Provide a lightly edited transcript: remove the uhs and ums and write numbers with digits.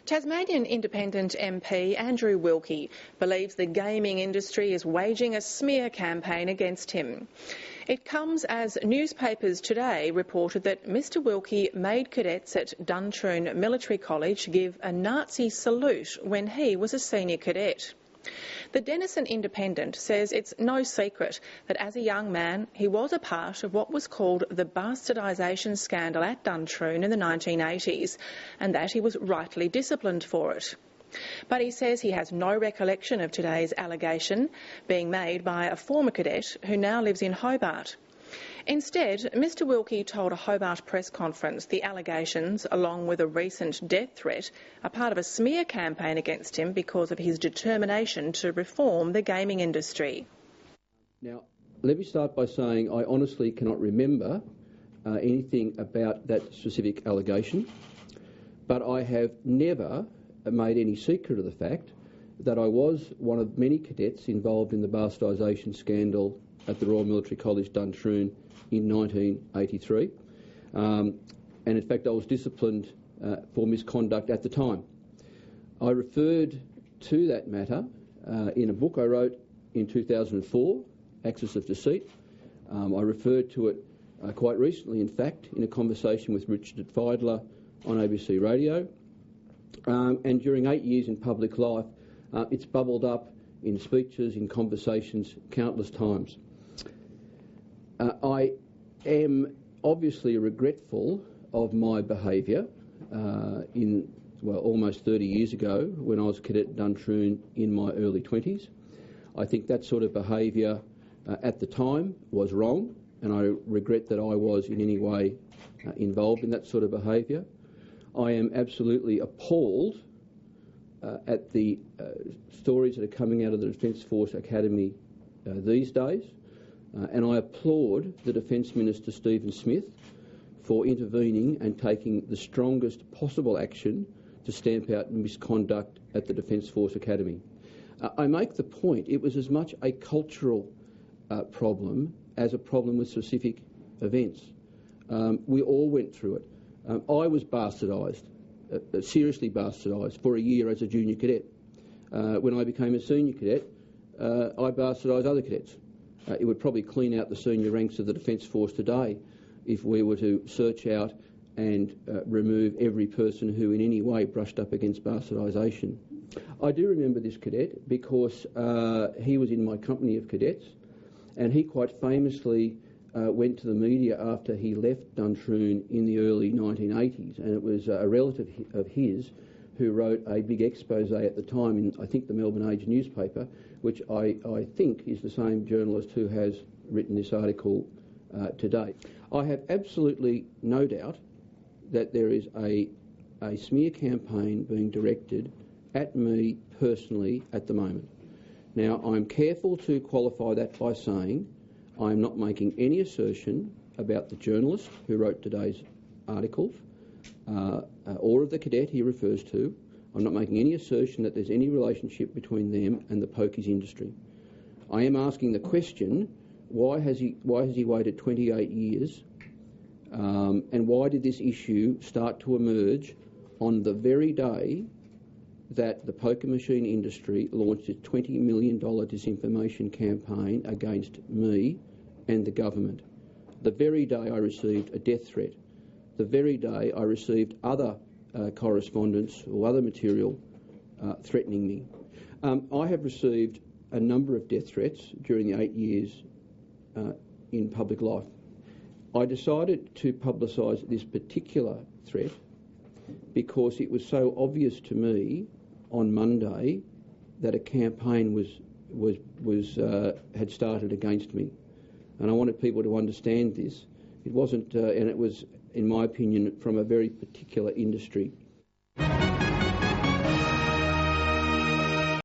Tasmanian Independent MP Andrew Wilkie believes the gaming industry is waging a smear campaign against him. It comes as newspapers today reported that Mr Wilkie made cadets at Duntroon Military College give a Nazi salute when he was a senior cadet. The Denison Independent says it's no secret that as a young man he was a part of what was called the bastardisation scandal at Duntroon in the 1980s, and that he was rightly disciplined for it. But he says he has no recollection of today's allegation being made by a former cadet who now lives in Hobart. Instead, Mr Wilkie told a Hobart press conference the allegations, along with a recent death threat, are part of a smear campaign against him because of his determination to reform the gaming industry. Now, let me start by saying I honestly cannot remember anything about that specific allegation, but I have never made any secret of the fact that I was one of many cadets involved in the bastardisation scandal at the Royal Military College Duntroon in 1983, and in fact I was disciplined for misconduct at the time. I referred to that matter in a book I wrote in 2004, Axis of Deceit. I referred to it quite recently, in fact, in a conversation with Richard Feidler on ABC Radio, and during 8 years in public life it's bubbled up in speeches, in conversations countless times. I am obviously regretful of my behaviour almost 30 years ago when I was a cadet at Duntroon in my early 20s. I think that sort of behaviour at the time was wrong, and I regret that I was in any way involved in that sort of behaviour. I am absolutely appalled at the stories that are coming out of the Defence Force Academy these days. And I applaud the Defence Minister Stephen Smith for intervening and taking the strongest possible action to stamp out misconduct at the Defence Force Academy. I make the point it was as much a cultural problem as a problem with specific events. We all went through it. I was bastardised, seriously bastardised, for a year as a junior cadet. When I became a senior cadet, I bastardised other cadets. It would probably clean out the senior ranks of the Defence Force today if we were to search out and remove every person who in any way brushed up against bastardisation. I do remember this cadet because he was in my company of cadets, and he quite famously went to the media after he left Duntroon in the early 1980s, and it was a relative of his who wrote a big expose at the time in, I think, the Melbourne Age newspaper, which I think is the same journalist who has written this article today. I have absolutely no doubt that there is a smear campaign being directed at me personally at the moment. Now, I'm careful to qualify that by saying I'm not making any assertion about the journalist who wrote today's articles or of the cadet he refers to. I'm not making any assertion that there's any relationship between them and the pokies industry. I am asking the question, why has he waited 28 years and why did this issue start to emerge on the very day that the poker machine industry launched its $20 million disinformation campaign against me and the government? The very day I received a death threat, the very day I received other correspondence or other material threatening me. I have received a number of death threats during the 8 years in public life. I decided to publicise this particular threat because it was so obvious to me on Monday that a campaign had started against me, and I wanted people to understand this. It wasn't, and it was, in my opinion, from a very particular industry.